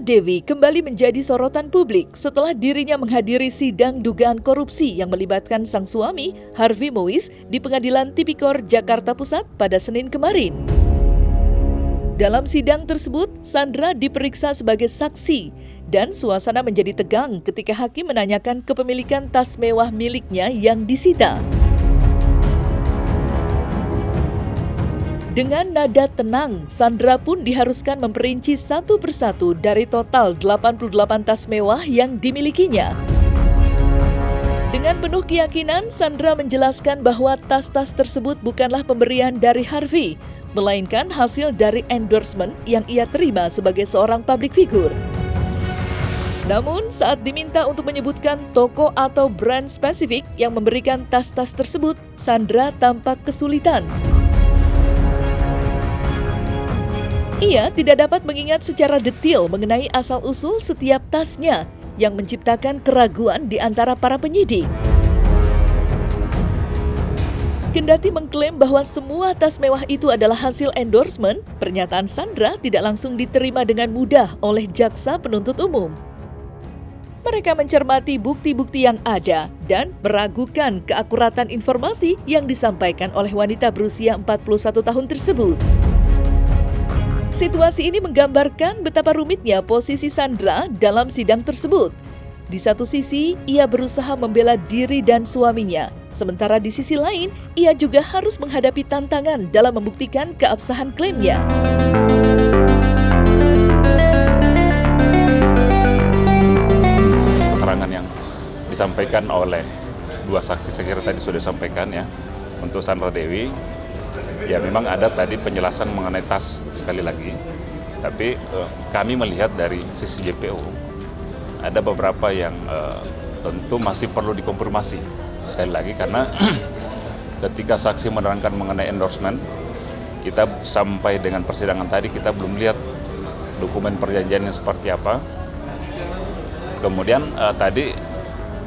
Sandra Dewi kembali menjadi sorotan publik setelah dirinya menghadiri sidang dugaan korupsi yang melibatkan sang suami, Harvey Mois, di Pengadilan Tipikor Jakarta Pusat pada Senin kemarin. Dalam sidang tersebut, Sandra diperiksa sebagai saksi dan suasana menjadi tegang ketika hakim menanyakan kepemilikan tas mewah miliknya yang disita. Dengan nada tenang, Sandra pun diharuskan memperinci satu persatu dari total 88 tas mewah yang dimilikinya. Dengan penuh keyakinan, Sandra menjelaskan bahwa tas-tas tersebut bukanlah pemberian dari Harvey, melainkan hasil dari endorsement yang ia terima sebagai seorang public figure. Namun, saat diminta untuk menyebutkan toko atau brand spesifik yang memberikan tas-tas tersebut, Sandra tampak kesulitan. Ia tidak dapat mengingat secara detail mengenai asal-usul setiap tasnya yang menciptakan keraguan di antara para penyidik. Kendati mengklaim bahwa semua tas mewah itu adalah hasil endorsement, pernyataan Sandra tidak langsung diterima dengan mudah oleh jaksa penuntut umum. Mereka mencermati bukti-bukti yang ada dan meragukan keakuratan informasi yang disampaikan oleh wanita berusia 41 tahun tersebut. Situasi ini menggambarkan betapa rumitnya posisi Sandra dalam sidang tersebut. Di satu sisi, ia berusaha membela diri dan suaminya. Sementara di sisi lain, ia juga harus menghadapi tantangan dalam membuktikan keabsahan klaimnya. Keterangan yang disampaikan oleh dua saksi saya kira tadi sudah disampaikan ya. Untuk Sandra Dewi, ya memang ada tadi penjelasan mengenai tas sekali lagi. Tapi kami melihat dari sisi JPU, ada beberapa yang tentu masih perlu dikonfirmasi sekali lagi karena ketika saksi menerangkan mengenai endorsement, kita sampai dengan persidangan tadi kita belum lihat dokumen perjanjiannya seperti apa. Kemudian tadi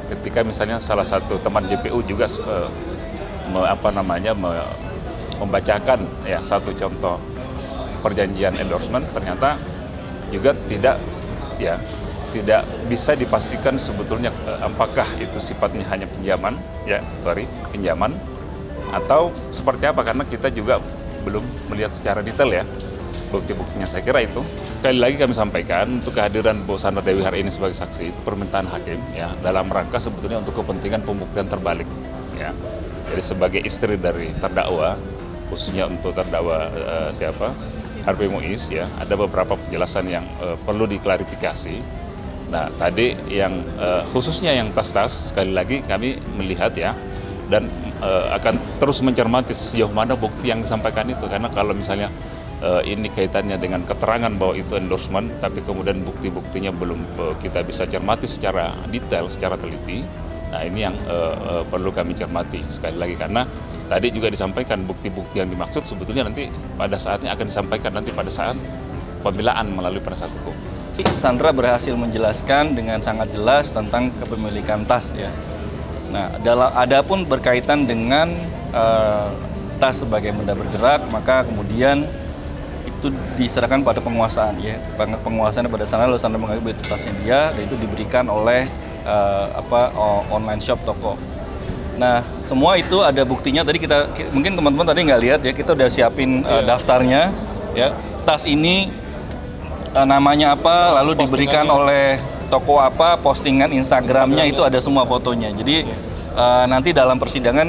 ketika misalnya salah satu teman JPU juga membacakan ya satu contoh perjanjian endorsement, ternyata juga tidak bisa dipastikan sebetulnya apakah itu sifatnya hanya pinjaman atau seperti apa, karena kita juga belum melihat secara detail ya bukti-buktinya. Saya kira itu sekali lagi kami sampaikan untuk kehadiran Bu Sandra Dewi hari ini sebagai saksi itu permintaan hakim ya dalam rangka sebetulnya untuk kepentingan pembuktian terbalik ya. Jadi sebagai istri dari terdakwa, khususnya untuk terdakwa Harvey Mois ya, ada beberapa penjelasan yang perlu diklarifikasi. Nah tadi yang khususnya yang tas-tas sekali lagi kami melihat ya dan akan terus mencermati sejauh mana bukti yang disampaikan itu, karena kalau misalnya ini kaitannya dengan keterangan bahwa itu endorsement tapi kemudian bukti-buktinya belum kita bisa cermati secara detail, secara teliti. Nah ini yang perlu kami cermati sekali lagi, karena tadi juga disampaikan bukti-bukti yang dimaksud sebetulnya nanti pada saatnya akan disampaikan nanti pada saat pembelaan melalui penasihat hukum. Sandra berhasil menjelaskan dengan sangat jelas tentang kepemilikan tas ya. Nah, adapun berkaitan dengan tas sebagai benda bergerak, maka kemudian itu diserahkan pada penguasaan ya. Penguasaan pada Sandra, lalu Sandra mengaku itu tasnya dia dan itu diberikan oleh online shop toko. Nah, semua itu ada buktinya. Tadi mungkin teman-teman tadi nggak lihat ya, kita udah siapin daftarnya ya. Tas ini namanya apa, lalu diberikan oleh toko apa, postingan Instagramnya itu ada semua fotonya. Jadi nanti dalam persidangan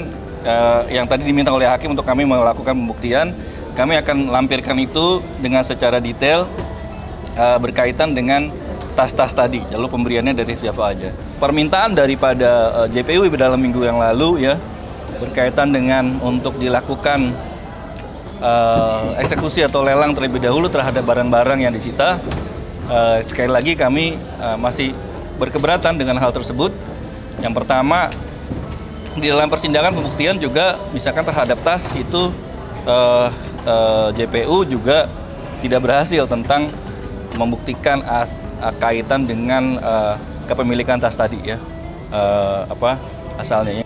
yang tadi diminta oleh hakim untuk kami melakukan pembuktian, kami akan lampirkan itu dengan secara detail berkaitan dengan tas-tas tadi, lalu pemberiannya dari siapa aja. Permintaan daripada JPU dalam minggu yang lalu ya berkaitan dengan untuk dilakukan eksekusi atau lelang terlebih dahulu terhadap barang-barang yang disita. Sekali lagi kami masih berkeberatan dengan hal tersebut. Yang pertama, di dalam persidangan pembuktian juga misalkan terhadap tas itu JPU juga tidak berhasil tentang membuktikan kaitan dengan kepemilikan tas tadi ya, asalnya.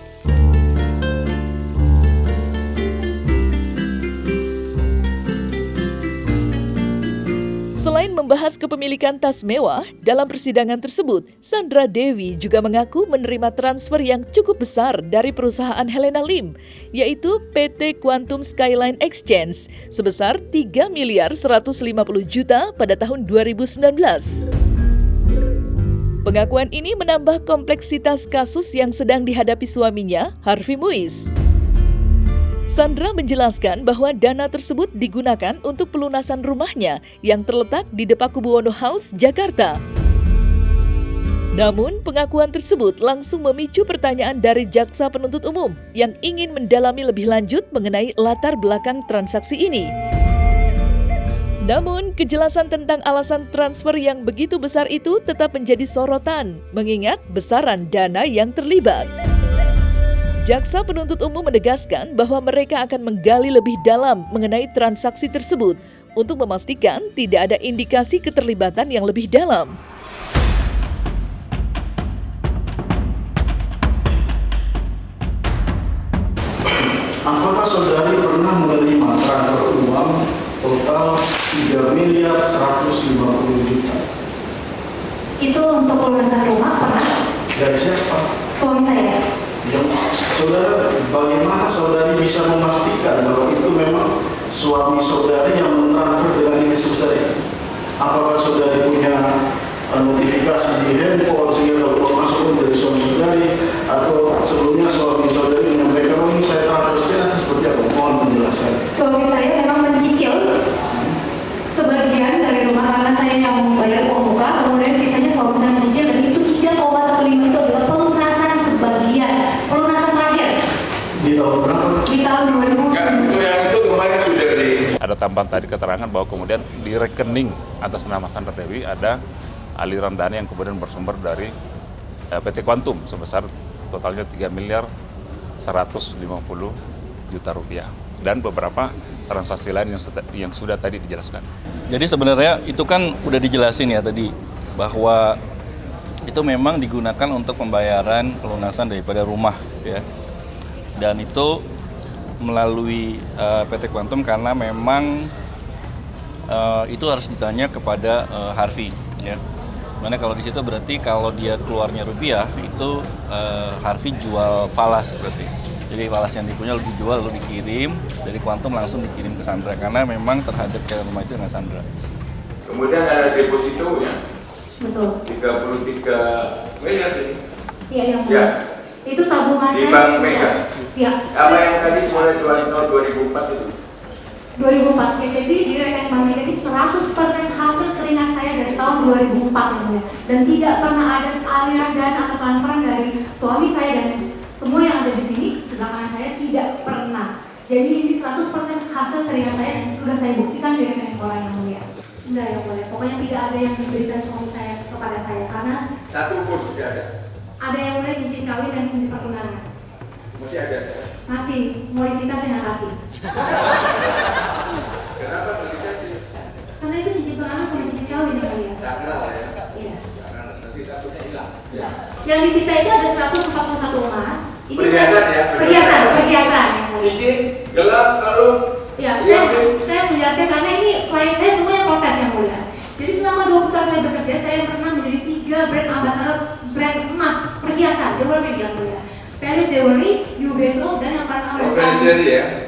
Selain membahas kepemilikan tas mewah, dalam persidangan tersebut, Sandra Dewi juga mengaku menerima transfer yang cukup besar dari perusahaan Helena Lim, yaitu PT Quantum Skyline Exchange, sebesar 3 miliar 150 juta pada tahun 2019. Pengakuan ini menambah kompleksitas kasus yang sedang dihadapi suaminya, Harvey Muiz. Sandra menjelaskan bahwa dana tersebut digunakan untuk pelunasan rumahnya yang terletak di Depakubuwono House, Jakarta. Namun, pengakuan tersebut langsung memicu pertanyaan dari jaksa penuntut umum yang ingin mendalami lebih lanjut mengenai latar belakang transaksi ini. Namun, kejelasan tentang alasan transfer yang begitu besar itu tetap menjadi sorotan, mengingat besaran dana yang terlibat. Jaksa penuntut umum menegaskan bahwa mereka akan menggali lebih dalam mengenai transaksi tersebut untuk memastikan tidak ada indikasi keterlibatan yang lebih dalam. Apakah saudari pernah menerima transfer uang total 3 miliar 150 juta? Itu untuk pelunasan rumah pernah? Dari siapa? Suami saya. Saudara, bagaimana saudari bisa memastikan bahwa itu memang suami saudari yang mentransfer dengan nilai sebesar itu? Apakah saudari punya notifikasi di handphone sehingga kalau masuk dari suami saudari, atau sebelumnya suami saudari menyampaikan, oh ini saya transfer sekian, atau seperti apa? Mohon penjelasan. Suami saya memang mencicil sebagian dari rumah karena saya yang membayar uang muka, kemudian sisanya suami saya mencicil, dan itu 3,15 itu adalah pelunasan sebagian, pelunasan terakhir. Di tahun berapa? Di tahun 2009. Itu kemarin sudah di... Ada tambahan tadi keterangan bahwa kemudian di rekening atas nama Sandra Dewi ada aliran dana yang kemudian bersumber dari PT Quantum sebesar totalnya 3 miliar 150 juta rupiah dan beberapa transaksi lain yang sudah tadi dijelaskan. Jadi sebenarnya itu kan udah dijelasin ya tadi bahwa itu memang digunakan untuk pembayaran pelunasan daripada rumah ya. Dan itu melalui PT Quantum karena memang itu harus ditanya kepada Harvey ya. Mana kalau di situ berarti kalau dia keluarnya rupiah itu Harvey jual falas berarti. Jadi falas yang dipunya lalu dijual lalu dikirim dari Quantum langsung dikirim ke Sandra karena memang terhadap ke rumah itu dengan Sandra. Kemudian ada depositonya. Betul. 33 miliar ini. Iya, yang Ya. itu tabungan Di saya. Bank Mega. Iya. Apa yang tadi mulai jual tahun 2004 itu? 2004. Ya, jadi di rekening Bank Mega itu 100% hasil keringat saya dari tahun 2004 ya. Dan tidak pernah ada aliran dana atau transferan dari suami saya dan semua yang ada di sini di belakang saya tidak pernah. Jadi ini 100% hasil keringat saya dan sudah saya buktikan di rekening orang yang mulia. Enggak ya boleh. Pokoknya tidak ada yang diberikan suami saya kepada saya karena Satu pun tidak ada. ada yang mulai cincin kawin dan cincin pertunangan. Masih ada saya. Masih mau disita saya nggak kasih. Kenapa terjadi? Karena itu cincin pertunangan sama cincin kawin yang mulia. Sakral ya. Iya. Sakral. Nanti satunya hilang. Ya. Yang disita itu ada 141 emas. Ini Perhiasan ya? Perhiasan yang mulia. Cincin, gelang, kalung. Ya, saya menjelaskan karena ini klien saya semua yang protes yang mulia. Jadi selama 20 tahun saya bekerja, saya pernah menjadi 3 brand ambassador brand emas perhiasan jewelry yang mulia. Palace Jewelry, UBSO, dan yang paling aman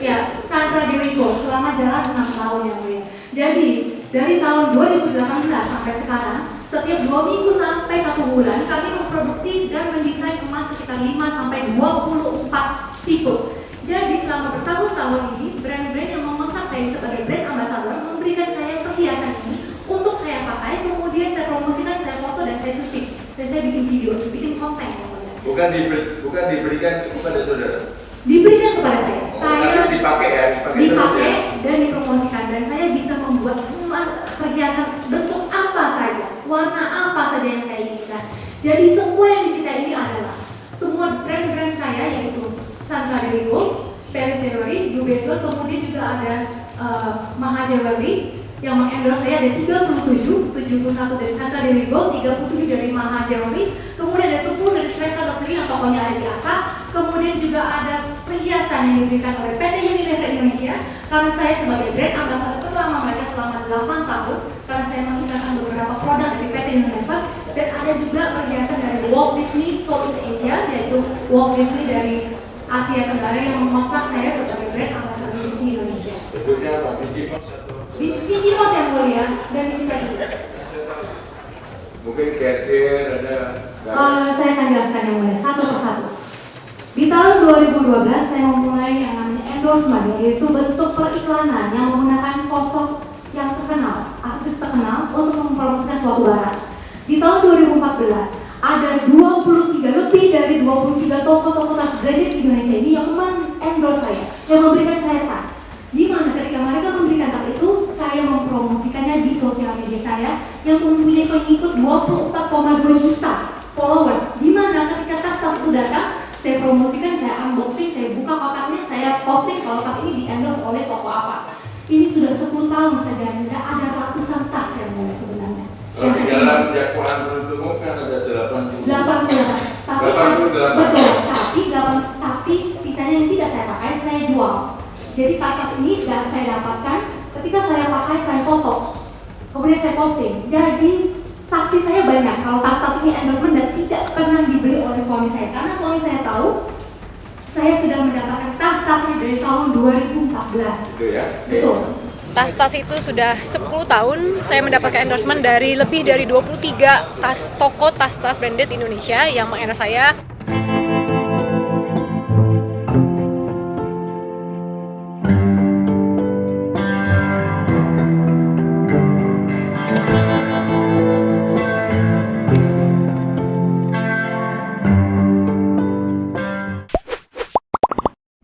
ya, Sandra Dewi Gold selama jalan 6 tahun yang mulia. Jadi dari tahun 2018 sampai sekarang, setiap 2 minggu sampai 1 bulan kami memproduksi dan mendesain emas sekitar 5 sampai 24 tipe. Jadi selama bertahun-tahun ini, brand-brand yang mengontak saya sebagai brand ambassador memberikan saya perhiasan ini untuk saya pakai, kemudian saya promosikan, saya foto dan saya syuting, dan saya bikin video, bikin konten. Bukan diberikan kepada saudara. Diberikan kepada saya. Saya dipakai ya, dipakai dan dipromosikan, dan saya bisa membuat perhiasan bentuk apa saja, warna apa saja yang saya inginkan. Jadi semua yang disita ini adalah semua brand-brand saya, yaitu Sandra Dewi Gold, Palace Jewelry, UBSO, kemudian juga ada Maha Jewelry yang mengendorse saya, ada 71 dari Sandra Dewi Gold, 37 dari Maha Jewelry, kemudian ada 10 dari Special Luxury yang tokonya ada di ASA, kemudian juga ada perhiasan yang diberikan oleh PT Unilever Indonesia karena saya sebagai brand ambassador terlama mereka selama 8 tahun karena saya mengikrarkan beberapa produk dari PT Unilever, dan ada juga perhiasan dari Walt Disney Southeast Asia, yaitu Walt Disney dari Asia Tenggara yang mengontrak saya sebagai brand ambassador Disney Indonesia. Bentuknya apa? Mickey Mouse atau? Mickey Mouse yang mulia dan Disney juga. Mungkin Cartier ada. Saya akan jelaskan yang mulia satu persatu. Di tahun 2012 saya memulai yang namanya endorsement, yaitu bentuk periklanan yang menggunakan sosok yang terkenal, artis terkenal untuk mempromosikan suatu barang. Di tahun 2014 ada 23 lebih dari 23 toko-toko tas branded Indonesia ini yang endorse saya, yang memberikan saya tas. Di mana ketika mereka memberikan tas itu, saya mempromosikannya di sosial media saya yang mempunyai pengikut 24,2 juta followers. Di mana ketika tas-tas itu datang, saya promosikan, saya unboxing, saya buka kotaknya, saya posting kalau tas ini di-endorse oleh toko apa. Ini sudah 10 tahun saja, tidak ada ratusan tas yang mulai sebenarnya. Kalau di dalam dakwaan penuntut umum kan ada 88. 88. Tapi 88. betul, tapi sisanya yang tidak saya pakai, saya jual. Jadi tas-tas ini saya dapatkan, ketika saya pakai, saya foto. Kemudian saya posting. Jadi saksi saya banyak kalau tas-tas ini endorsement dan tidak pernah dibeli oleh suami saya, karena suami saya tahu saya sudah mendapatkan tas-tasnya dari tahun 2014. Itu ya? Betul. Tas-tas itu sudah 10 tahun saya mendapatkan endorsement dari lebih dari 23 tas toko tas-tas branded Indonesia yang meng-endorse saya.